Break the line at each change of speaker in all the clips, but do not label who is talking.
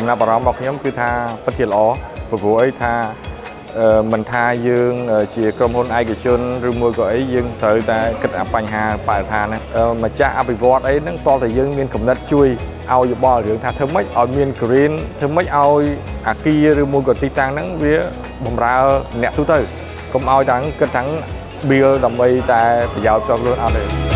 ណាប់អារម្មណ៍របស់ខ្ញុំគឺថាពិតជាល្អព្រោះអីថាមិនថាយើងជាក្រុមហ៊ុនឯកជនឬមួយក៏អីយើងត្រូវតែគិតអាបញ្ហាបរិស្ថានណាម្ចាស់អភិវឌ្ឍអីហ្នឹងតើតែយើងមានកំណត់ជួយឲ្យយោបល់រឿងថាធ្វើម៉េចឲ្យមាន green ធ្វើម៉េចឲ្យអាគារឬមួយក៏ទីតាំងហ្នឹងវាបម្រើអ្នកទូទៅកុំឲ្យទាំងគិតទាំង bill ដើម្បីតែប្រយោជន៍ផ្ទាល់ខ្លួនអត់ទេ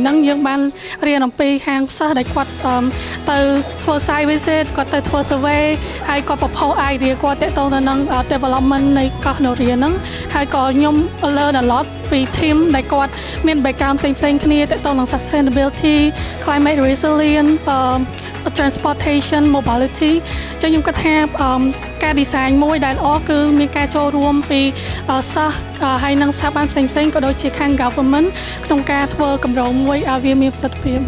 នឹងយើងបានរៀនអំពីហាងសិស្សដែលគាត់ទៅធ្វើ site visit គាត់ទៅធ្វើ survey ហើយគាត់ប្រផុស idea គាត់ទាក់ទងទៅនឹង development នៃកោះ Norea ហ្នឹងហើយក៏ខ្ញុំ learn a lot ពី team ដែលគាត់មាន background ផ្សេងៗគ្នាទាក់ទងនឹង sustainability climate resilience transportation mobility ចឹងខ្ញុំគិតថាការ design មួយដែលល្អគឺមានការចូលរួមពីសិស្សហើយនិងស្ថាប័នផ្សេងៗក៏ដូចជាខាង government ក្នុងការធ្វើគម្រោងមួយឲ្យវាមានប្រសិទ្ធភាព